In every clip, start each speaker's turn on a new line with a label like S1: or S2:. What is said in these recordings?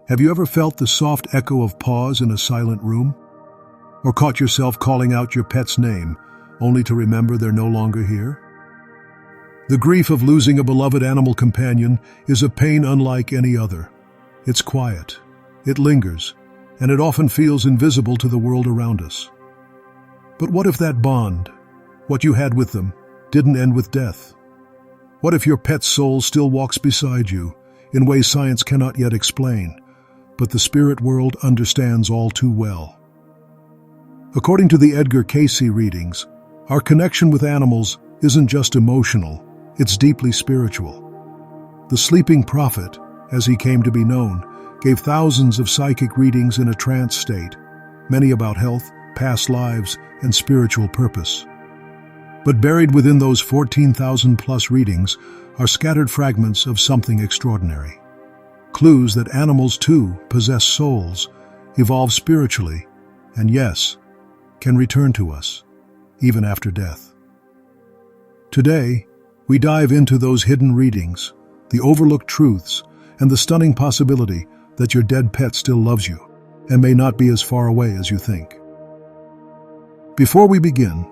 S1: Have you ever felt the soft echo of pause in a silent room? Or caught yourself calling out your pet's name, only to remember they're no longer here? The grief of losing a beloved animal companion is a pain unlike any other. It's quiet, it lingers, and it often feels invisible to the world around us. But what if that bond, what you had with them, didn't end with death? What if your pet's soul still walks beside you, in ways science cannot yet explain, but the spirit world understands all too well? According to the Edgar Cayce readings, our connection with animals isn't just emotional, it's deeply spiritual. The sleeping prophet, as he came to be known, gave thousands of psychic readings in a trance state, many about health, past lives, and spiritual purpose. But buried within those 14,000-plus readings are scattered fragments of something extraordinary. Clues that animals, too, possess souls, evolve spiritually, and yes, can return to us, even after death. Today, we dive into those hidden readings, the overlooked truths, and the stunning possibility that your dead pet still loves you and may not be as far away as you think. Before we begin,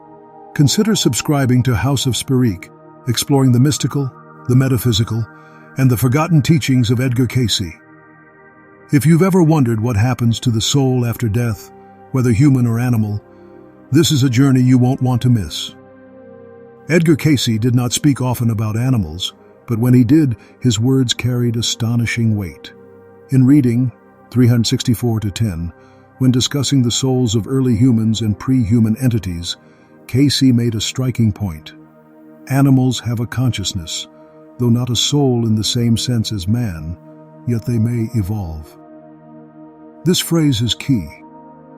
S1: consider subscribing to House of Spirik, exploring the mystical, the metaphysical, and the forgotten teachings of Edgar Cayce. If you've ever wondered what happens to the soul after death, whether human or animal, this is a journey you won't want to miss. Edgar Cayce did not speak often about animals, but when he did, his words carried astonishing weight. In reading 364-10, when discussing the souls of early humans and pre-human entities, Cayce made a striking point. Animals have a consciousness, though not a soul in the same sense as man, yet they may evolve. This phrase is key.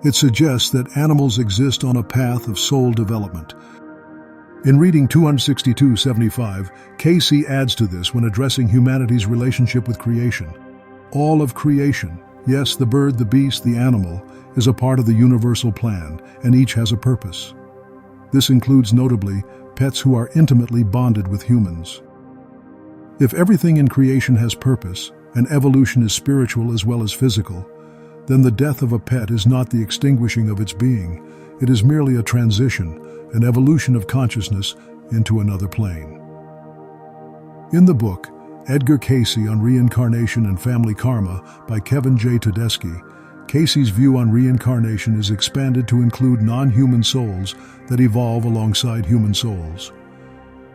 S1: It suggests that animals exist on a path of soul development. In reading 262-75, Cayce adds to this when addressing humanity's relationship with creation. All of creation, yes, the bird, the beast, the animal, is a part of the universal plan, and each has a purpose. This includes notably pets who are intimately bonded with humans. If everything in creation has purpose, and evolution is spiritual as well as physical, then the death of a pet is not the extinguishing of its being. It is merely a transition, an evolution of consciousness into another plane. In the book, Edgar Cayce on Reincarnation and Family Karma by Kevin J. Tedeschi, Cayce's view on reincarnation is expanded to include non-human souls that evolve alongside human souls.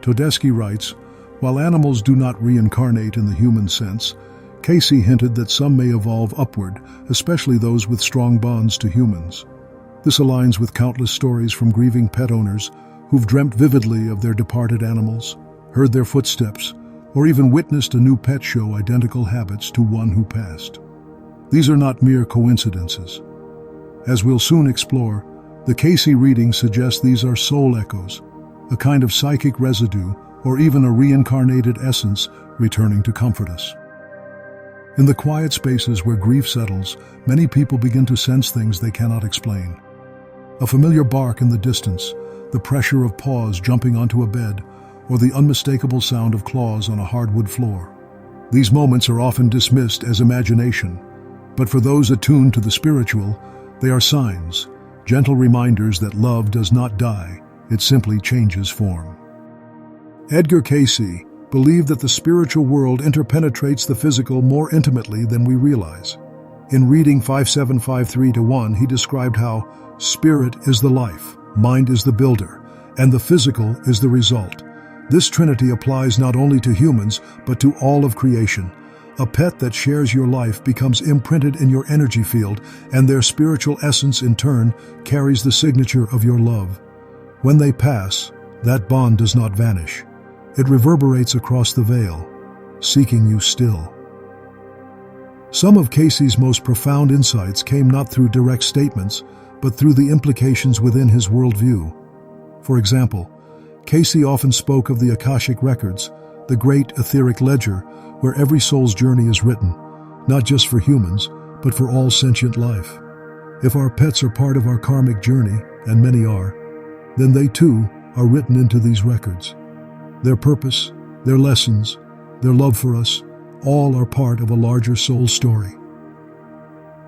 S1: Tedeschi writes, while animals do not reincarnate in the human sense, Cayce hinted that some may evolve upward, especially those with strong bonds to humans. This aligns with countless stories from grieving pet owners who've dreamt vividly of their departed animals, heard their footsteps, or even witnessed a new pet show identical habits to one who passed. These are not mere coincidences. As we'll soon explore, the Cayce readings suggest these are soul echoes, a kind of psychic residue or even a reincarnated essence returning to comfort us. In the quiet spaces where grief settles, many people begin to sense things they cannot explain. A familiar bark in the distance, the pressure of paws jumping onto a bed, or the unmistakable sound of claws on a hardwood floor. These moments are often dismissed as imagination, but for those attuned to the spiritual, they are signs, gentle reminders that love does not die, it simply changes form. Edgar Cayce believed that the spiritual world interpenetrates the physical more intimately than we realize. In reading 5753-1, he described how spirit is the life, mind is the builder, and the physical is the result. This trinity applies not only to humans, but to all of creation. A pet that shares your life becomes imprinted in your energy field, and their spiritual essence in turn carries the signature of your love. When they pass, that bond does not vanish. It reverberates across the veil, seeking you still. Some of Cayce's most profound insights came not through direct statements, but through the implications within his worldview. For example, Cayce often spoke of the Akashic records, the great etheric ledger where every soul's journey is written, not just for humans, but for all sentient life. If our pets are part of our karmic journey, and many are, then they too are written into these records. Their purpose, their lessons, their love for us, all are part of a larger soul story.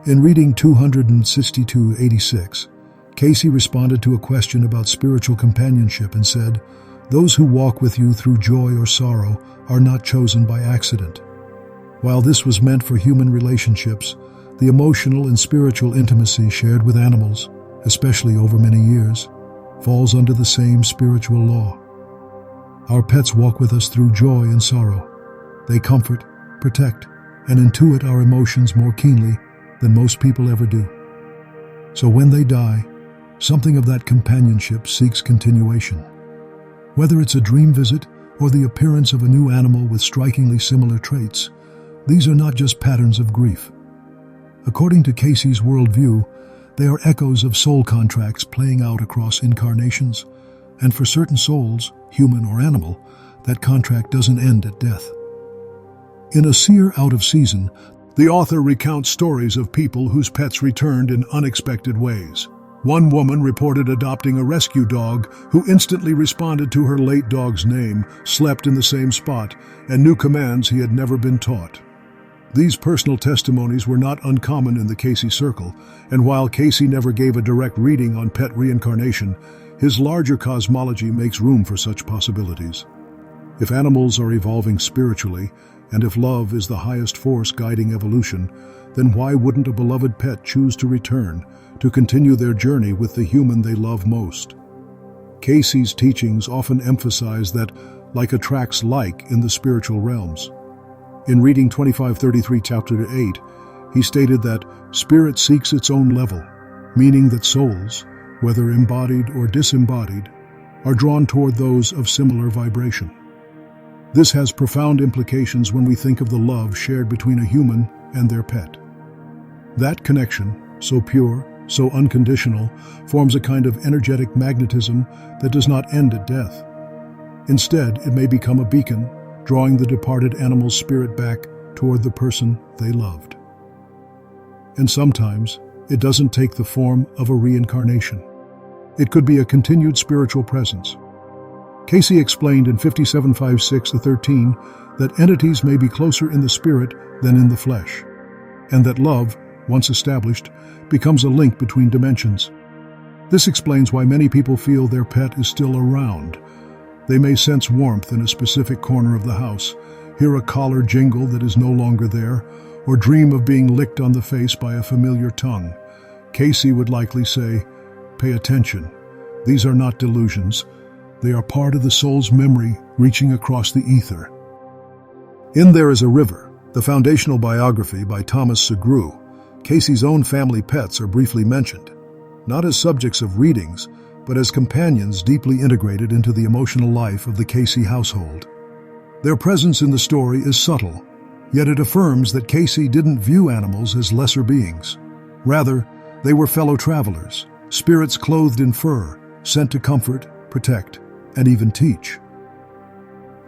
S1: In reading 262-86, Cayce responded to a question about spiritual companionship and said, "Those who walk with you through joy or sorrow are not chosen by accident." While this was meant for human relationships, the emotional and spiritual intimacy shared with animals, especially over many years, falls under the same spiritual law. Our pets walk with us through joy and sorrow. They comfort, protect, and intuit our emotions more keenly than most people ever do. So when they die, something of that companionship seeks continuation. Whether it's a dream visit or the appearance of a new animal with strikingly similar traits, these are not just patterns of grief. According to Cayce's worldview, they are echoes of soul contracts playing out across incarnations, and for certain souls, human or animal, that contract doesn't end at death. In A Seer Out of Season, the author recounts stories of people whose pets returned in unexpected ways. One woman reported adopting a rescue dog who instantly responded to her late dog's name, slept in the same spot, and knew commands he had never been taught. These personal testimonies were not uncommon in the Cayce circle, and while Cayce never gave a direct reading on pet reincarnation, his larger cosmology makes room for such possibilities. If animals are evolving spiritually, and if love is the highest force guiding evolution, then why wouldn't a beloved pet choose to return, to continue their journey with the human they love most? Cayce's teachings often emphasize that like attracts like in the spiritual realms. In reading 2533 chapter 8, he stated that spirit seeks its own level, meaning that souls, whether embodied or disembodied, are drawn toward those of similar vibration. This has profound implications when we think of the love shared between a human and their pet. That connection, so pure, so unconditional, forms a kind of energetic magnetism that does not end at death. Instead, it may become a beacon, drawing the departed animal's spirit back toward the person they loved. And sometimes, it doesn't take the form of a reincarnation. It could be a continued spiritual presence. Cayce explained in 5756-13 that entities may be closer in the spirit than in the flesh, and that love, once established, becomes a link between dimensions. This explains why many people feel their pet is still around. They may sense warmth in a specific corner of the house, hear a collar jingle that is no longer there, or dream of being licked on the face by a familiar tongue. Cayce would likely say, "Pay attention. These are not delusions. They are part of the soul's memory reaching across the ether." In There Is a River, the foundational biography by Thomas Segru, Cayce's own family pets are briefly mentioned, not as subjects of readings, but as companions deeply integrated into the emotional life of the Cayce household. Their presence in the story is subtle, yet it affirms that Cayce didn't view animals as lesser beings. Rather, they were fellow travelers, spirits clothed in fur, sent to comfort, protect, and even teach.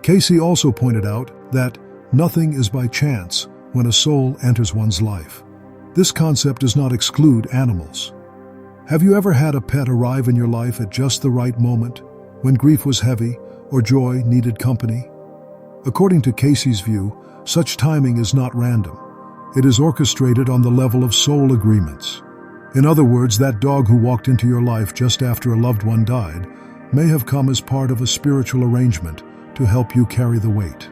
S1: Cayce also pointed out that nothing is by chance when a soul enters one's life. This concept does not exclude animals. Have you ever had a pet arrive in your life at just the right moment, when grief was heavy or joy needed company? According to Cayce's view, such timing is not random. It is orchestrated on the level of soul agreements. In other words, that dog who walked into your life just after a loved one died may have come as part of a spiritual arrangement to help you carry the weight.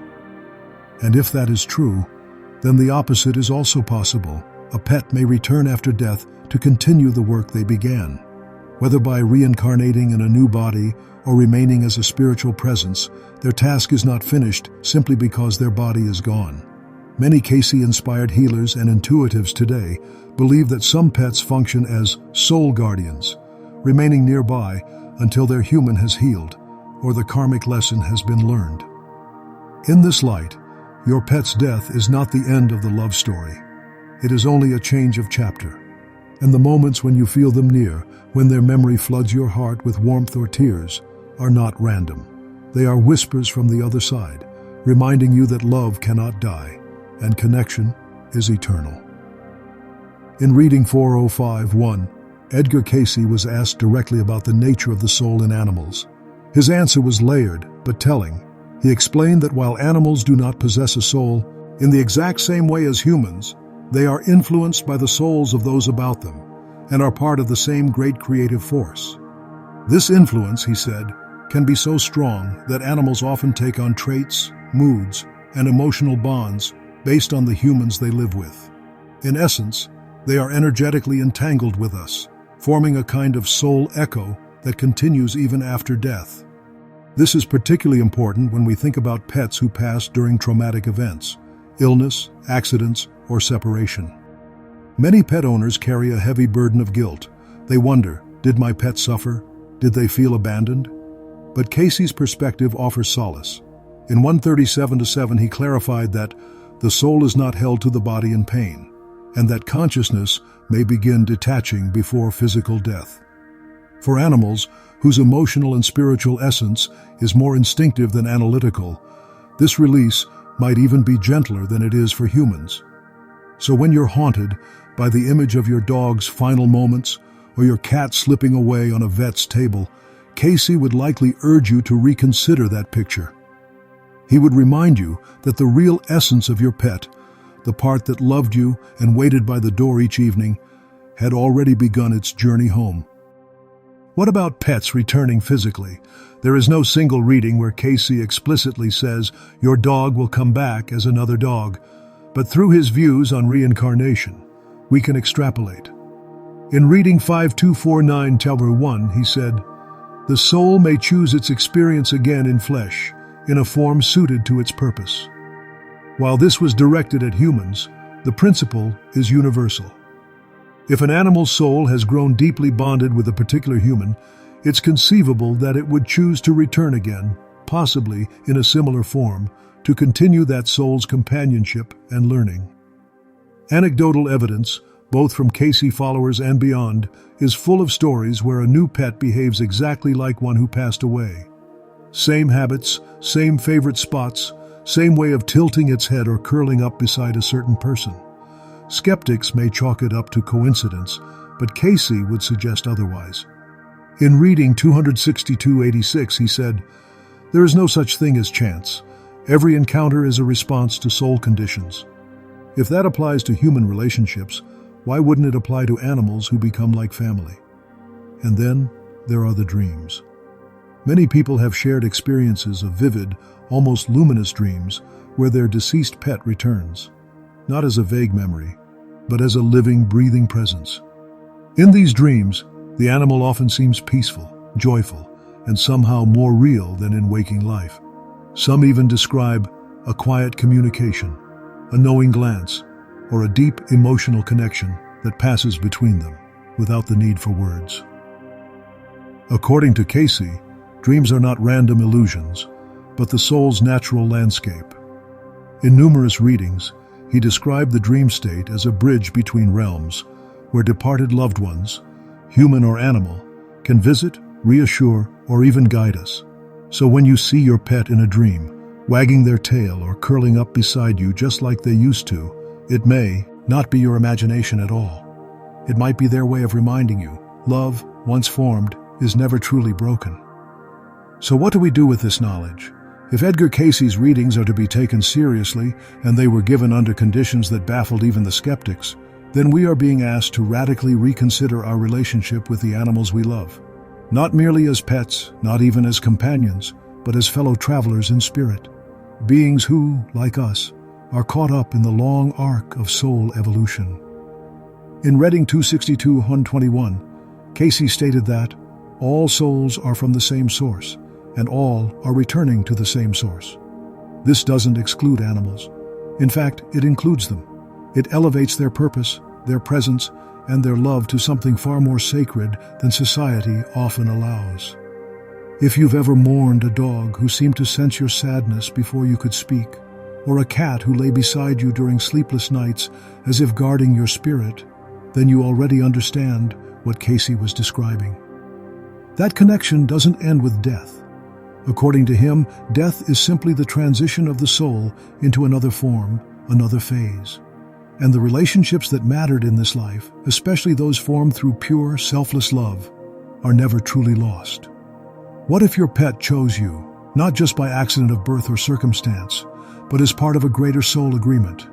S1: And if that is true, then the opposite is also possible. A pet may return after death to continue the work they began. Whether by reincarnating in a new body or remaining as a spiritual presence, their task is not finished simply because their body is gone. Many Cayce-inspired healers and intuitives today believe that some pets function as soul guardians, remaining nearby until their human has healed or the karmic lesson has been learned. In this light, your pet's death is not the end of the love story. It is only a change of chapter. And the moments when you feel them near, when their memory floods your heart with warmth or tears, are not random. They are whispers from the other side, reminding you that love cannot die, and connection is eternal. In reading 405-1, Edgar Cayce was asked directly about the nature of the soul in animals. His answer was layered, but telling. He explained that while animals do not possess a soul in the exact same way as humans, They are influenced by the souls of those about them and are part of the same great creative force. This influence, he said, can be so strong that animals often take on traits, moods, and emotional bonds based on the humans they live with. In essence, they are energetically entangled with us, forming a kind of soul echo that continues even after death. This is particularly important when we think about pets who pass during traumatic events, illness, accidents, or separation. Many pet owners carry a heavy burden of guilt. They wonder, did my pet suffer? Did they feel abandoned? But Cayce's perspective offers solace. In 137-7, he clarified that the soul is not held to the body in pain, and that consciousness may begin detaching before physical death. For animals, whose emotional and spiritual essence is more instinctive than analytical, this release might even be gentler than it is for humans. So when you're haunted by the image of your dog's final moments or your cat slipping away on a vet's table, Cayce would likely urge you to reconsider that picture. He would remind you that the real essence of your pet, the part that loved you and waited by the door each evening, had already begun its journey home. What about pets returning physically? There is no single reading where Cayce explicitly says your dog will come back as another dog, but through his views on reincarnation, we can extrapolate. In reading 5249 Tower 1, he said, "The soul may choose its experience again in flesh, in a form suited to its purpose." While this was directed at humans, the principle is universal. If an animal's soul has grown deeply bonded with a particular human, it's conceivable that it would choose to return again, possibly in a similar form, to continue that soul's companionship and learning. Anecdotal evidence, both from Cayce followers and beyond, is full of stories where a new pet behaves exactly like one who passed away. Same habits, same favorite spots, same way of tilting its head or curling up beside a certain person. Skeptics may chalk it up to coincidence, but Cayce would suggest otherwise. In reading 262-86, he said, "There is no such thing as chance. Every encounter is a response to soul conditions." If that applies to human relationships, why wouldn't it apply to animals who become like family? And then there are the dreams. Many people have shared experiences of vivid, almost luminous dreams where their deceased pet returns, not as a vague memory, but as a living, breathing presence. In these dreams, the animal often seems peaceful, joyful, and somehow more real than in waking life. Some even describe a quiet communication, a knowing glance, or a deep emotional connection that passes between them without the need for words. According to Cayce, dreams are not random illusions, but the soul's natural landscape. In numerous readings, he described the dream state as a bridge between realms, where departed loved ones, human or animal, can visit, reassure, or even guide us. So when you see your pet in a dream, wagging their tail or curling up beside you just like they used to, it may not be your imagination at all. It might be their way of reminding you, love, once formed, is never truly broken. So what do we do with this knowledge? If Edgar Cayce's readings are to be taken seriously, and they were given under conditions that baffled even the skeptics, then we are being asked to radically reconsider our relationship with the animals we love. Not merely as pets, not even as companions, but as fellow travelers in spirit. Beings who, like us, are caught up in the long arc of soul evolution. In reading 262-121, Cayce stated that all souls are from the same source, and all are returning to the same source. This doesn't exclude animals. In fact, it includes them. It elevates their purpose, their presence, and their love to something far more sacred than society often allows. If you've ever mourned a dog who seemed to sense your sadness before you could speak, or a cat who lay beside you during sleepless nights as if guarding your spirit, then you already understand what Cayce was describing. That connection doesn't end with death. According to him, death is simply the transition of the soul into another form, another phase. And the relationships that mattered in this life, especially those formed through pure, selfless love, are never truly lost. What if your pet chose you, not just by accident of birth or circumstance, but as part of a greater soul agreement?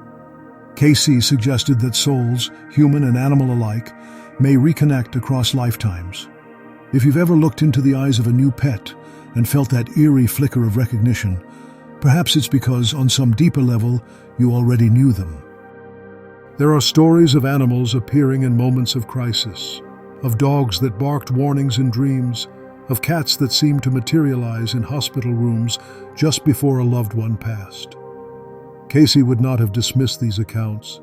S1: Cayce suggested that souls, human and animal alike, may reconnect across lifetimes. If you've ever looked into the eyes of a new pet and felt that eerie flicker of recognition, perhaps it's because, on some deeper level, you already knew them. There are stories of animals appearing in moments of crisis, of dogs that barked warnings in dreams, of cats that seemed to materialize in hospital rooms just before a loved one passed. Cayce would not have dismissed these accounts.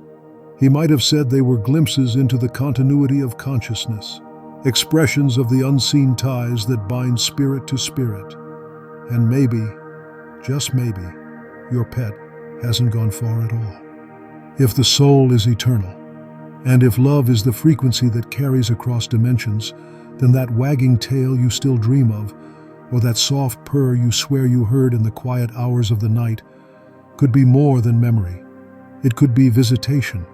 S1: He might have said they were glimpses into the continuity of consciousness, expressions of the unseen ties that bind spirit to spirit. And maybe, just maybe, your pet hasn't gone far at all. If the soul is eternal, and if love is the frequency that carries across dimensions, then that wagging tail you still dream of, or that soft purr you swear you heard in the quiet hours of the night, could be more than memory. It could be visitation.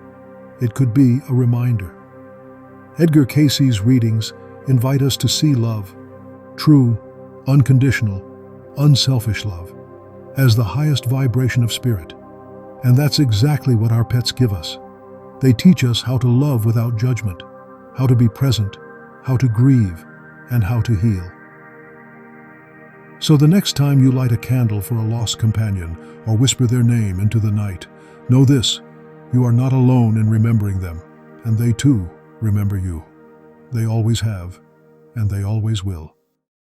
S1: It could be a reminder. Edgar Cayce's readings invite us to see love, true, unconditional, unselfish love, as the highest vibration of spirit. And that's exactly what our pets give us. They teach us how to love without judgment, how to be present, how to grieve, and how to heal. So the next time you light a candle for a lost companion or whisper their name into the night, know this: you are not alone in remembering them, and they too remember you. They always have, and they always will.